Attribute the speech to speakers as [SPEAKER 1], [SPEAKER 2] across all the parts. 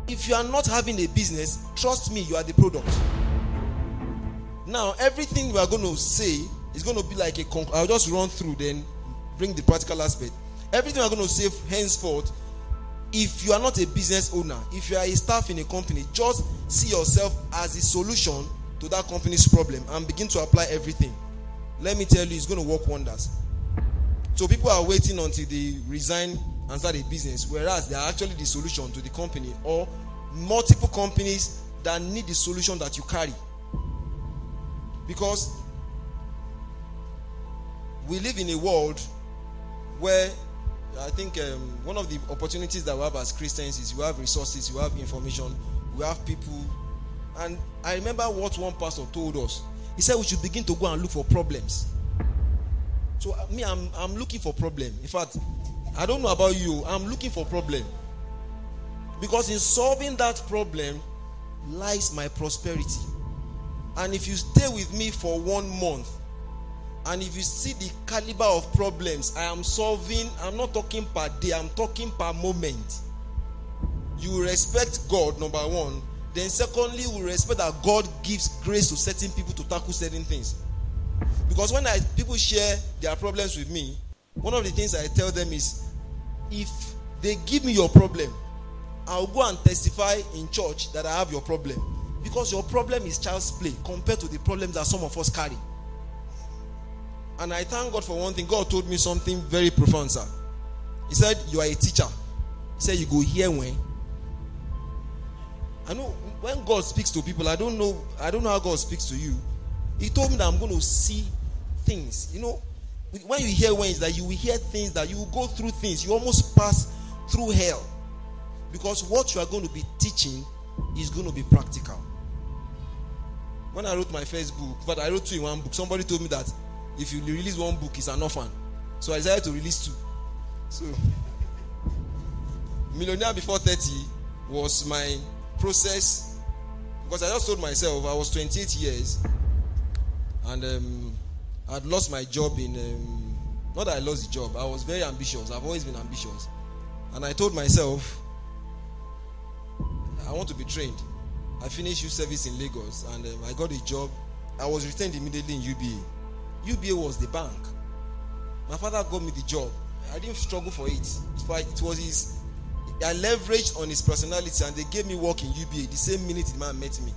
[SPEAKER 1] If you are not having a business, trust me, you are the product. Now, everything we are going to say is going to be like I'll just run through, then bring the practical aspect. Everything we're going to say henceforth, if you are not a business owner, if you are a staff in a company, just see yourself as the solution to that company's problem and begin to apply everything. Let me tell you, it's going to work wonders. So people are waiting until they resign and start a business, whereas they are actually the solution to the company, or multiple companies that need the solution that you carry. Because we live in a world where I think one of the opportunities that we have as Christians is you have resources, you have information, we have people. And I remember what one pastor told us. He said we should begin to go and look for problems. So me, I'm looking for problem. In fact, I don't know about you, I'm looking for problem. Because in solving that problem lies my prosperity. And if you stay with me for 1 month, and if you see the caliber of problems I am solving, I'm not talking per day, I'm talking per moment. You will respect God, number one. Then secondly, you will respect that God gives grace to certain people to tackle certain things. Because when people share their problems with me, one of the things I tell them is, if they give me your problem, I'll go and testify in church that I have your problem. Because your problem is child's play compared to the problems that some of us carry. And I thank God for one thing. God told me something very profound, sir. He said, you are a teacher. He said, you go hear when. I know when God speaks to people, I don't know how God speaks to you. He told me that I'm going to see things. You know, when you hear when, it's that you will hear things, that you will go through things. You almost pass through hell. Because what you are going to be teaching is going to be practical. When I wrote my first book, but I wrote 2 in 1 book, somebody told me that if you release 1 book, it's an orphan. So I decided to release 2. So, Millionaire Before 30 was my process. Because I just told myself I was 28 years and I'd lost my job in, not that I lost the job, I was very ambitious. I've always been ambitious. And I told myself, I want to be trained. I finished youth service in Lagos and I got a job. I was retained immediately in UBA. UBA was the bank. My father got me the job. I didn't struggle for it. It was I leveraged on his personality and they gave me work in UBA the same minute the man met me.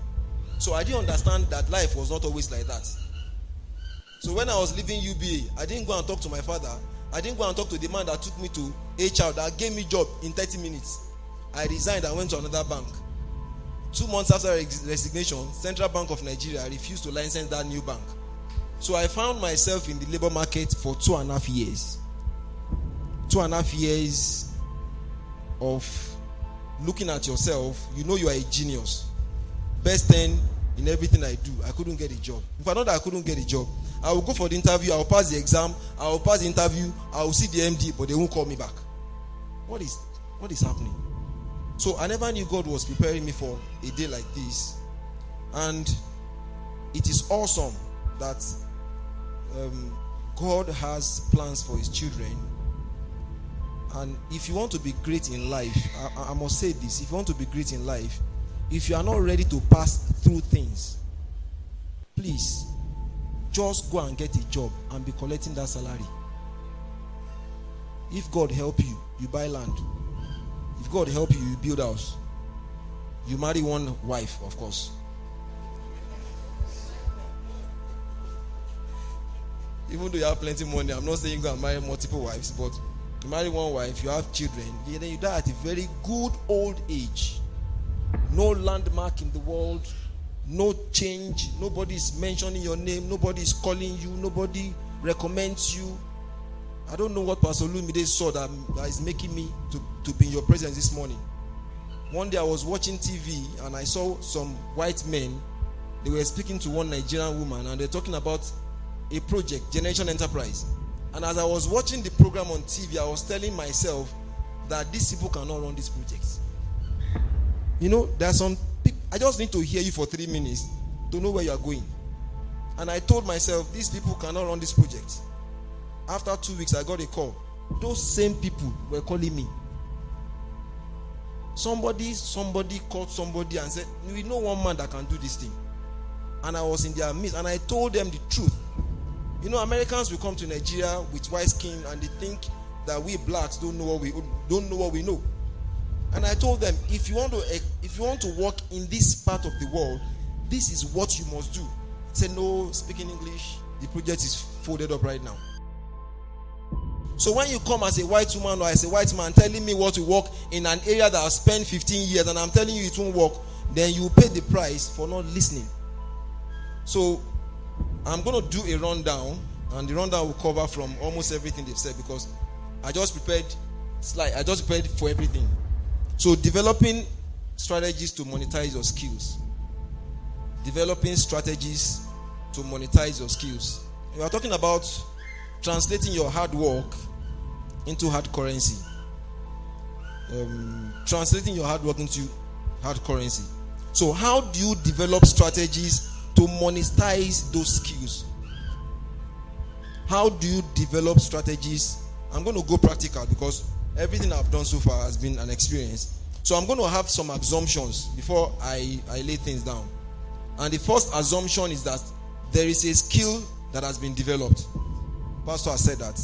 [SPEAKER 1] So I didn't understand that life was not always like that. So when I was leaving UBA, I didn't go and talk to my father. I didn't go and talk to the man that took me to HR that gave me job in 30 minutes. I resigned and went to another bank. 2 months after resignation, Central Bank of Nigeria refused to license that new bank. So I found myself in the labor market for 2.5 years. 2.5 years of looking at yourself. You know you are a genius. Best 10 in everything I do. I couldn't get a job. If I know that I couldn't get a job, I will go for the interview, I will pass the exam, I will pass the interview, I will see the MD, but they won't call me back. What is happening? So I never knew God was preparing me for a day like this. And it is awesome that God has plans for his children. And if you want to be great in life, I must say this, if you want to be great in life, if you are not ready to pass through things, please just go and get a job and be collecting that salary. If God help you, you buy land. If God help you, you build house. You marry one wife, of course. Even though you have plenty of money, I'm not saying go and marry multiple wives, but you marry one wife, you have children, then you die at a very good old age. No landmark in the world, no change, nobody is mentioning your name, nobody is calling you, nobody recommends you. I don't know what Pastor Lumide saw that is making me to be in your presence this morning. One day I was watching TV and I saw some white men. They were speaking to one Nigerian woman and they're talking about a project, Generation Enterprise. And as I was watching the program on TV, I was telling myself that these people cannot run this project. You know, there's some people, I just need to hear you for 3 minutes to know where you are going. And I told myself, these people cannot run this project. After 2 weeks, I got a call. Those same people were calling me. Somebody called somebody and said, we know one man that can do this thing. And I was in their midst and I told them the truth. You know, Americans will come to Nigeria with white skin and they think that we blacks don't know what we know. And I told them, if you want to work in this part of the world, this is what you must do. They said, no, speaking English, the project is folded up right now. So when you come as a white woman or as a white man telling me what to work in an area that I've spent 15 years and I'm telling you it won't work, then you pay the price for not listening. So I'm going to do a rundown, and the rundown will cover from almost everything they've said because I just prepared for everything. So developing strategies to monetize your skills. Developing strategies to monetize your skills. We are talking about translating your hard work into hard currency. Translating your hard work into hard currency. So how do you develop strategies to monetize those skills? How do you develop strategies? I'm going to go practical because everything I've done so far has been an experience. So I'm going to have some assumptions before I lay things down. And the first assumption is that there is a skill that has been developed. Pastor has said that.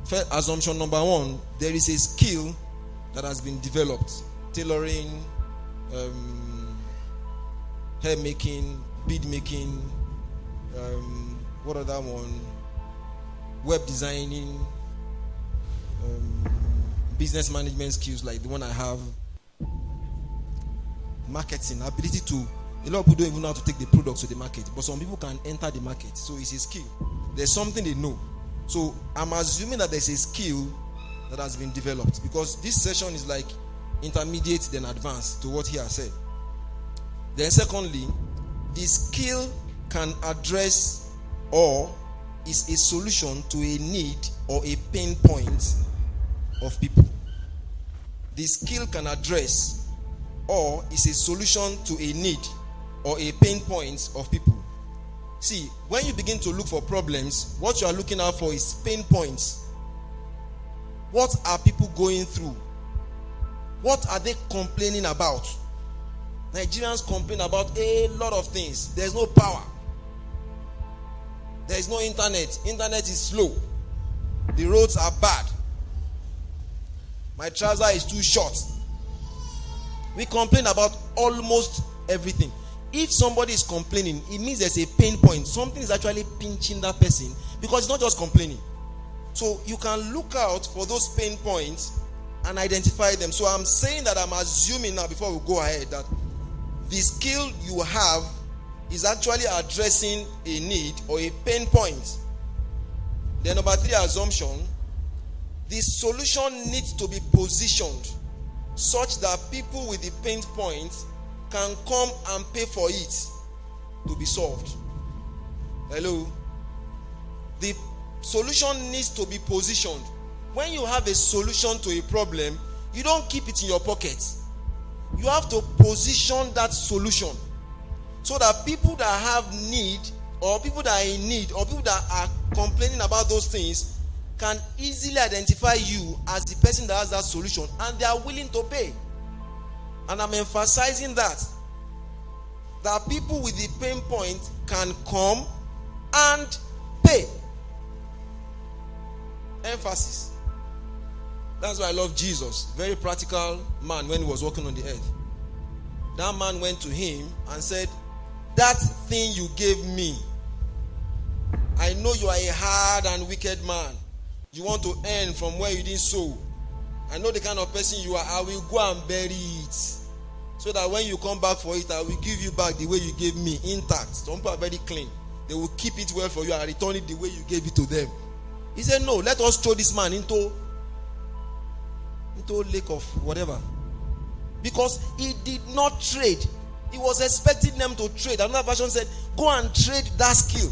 [SPEAKER 1] First assumption number one, there is a skill that has been developed. Tailoring, hair making, bead making, what other one? Web designing, business management skills like the one I have. Marketing, ability to, a lot of people don't even know how to take the products to the market, but some people can enter the market. So it's a skill. There's something they know. So I'm assuming that there's a skill that has been developed because this session is like intermediate then advanced to what he has said. Then secondly, the skill can address or is a solution to a need or a pain point of people. The skill can address or is a solution to a need or a pain point of people. See, when you begin to look for problems, what you are looking out for is pain points. What are people going through? What are they complaining about? Nigerians complain about a lot of things. There's no power. There is no internet. Internet is slow. The roads are bad. My trouser is too short. We complain about almost everything. If somebody is complaining, it means there's a pain point. Something is actually pinching that person because it's not just complaining. So you can look out for those pain points and identify them. So I'm saying that I'm assuming now before we go ahead that the skill you have is actually addressing a need or a pain point. Then number three assumption, the solution needs to be positioned such that people with the pain point can come and pay for it to be solved. Hello? The solution needs to be positioned. When you have a solution to a problem, you don't keep it in your pocket. You have to position that solution so that people that have need or people that are in need or people that are complaining about those things can easily identify you as the person that has that solution and they are willing to pay. And I'm emphasizing that people with the pain point can come and pay. Emphasis. That's why I love Jesus. Very practical man when he was walking on the earth. That man went to him and said, that thing you gave me, I know you are a hard and wicked man. You want to earn from where you didn't sow. I know the kind of person you are. I will go and bury it, so that when you come back for it, I will give you back the way you gave me, intact. Some people are very clean. They will keep it well for you and return it the way you gave it to them. He said, no, let us throw this man into lake of whatever. Because he did not trade. He was expecting them to trade. Another version said, go and trade that skill.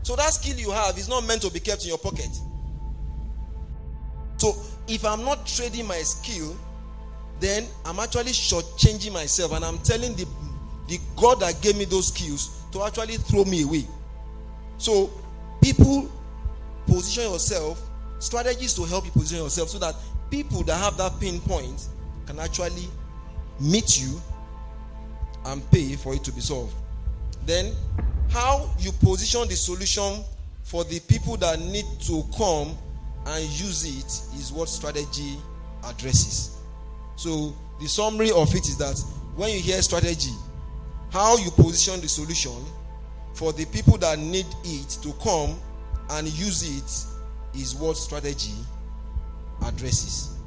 [SPEAKER 1] So that skill you have is not meant to be kept in your pocket. So if I'm not trading my skill, then I'm actually shortchanging myself, and I'm telling the God that gave me those skills to actually throw me away. So people, position yourself, strategies to help you position yourself so that people that have that pain point can actually meet you and pay for it to be solved. Then how you position the solution for the people that need to come and use it is what strategy addresses. So the summary of it is that when you hear strategy, how you position the solution for the people that need it to come and use it is what strategy addresses.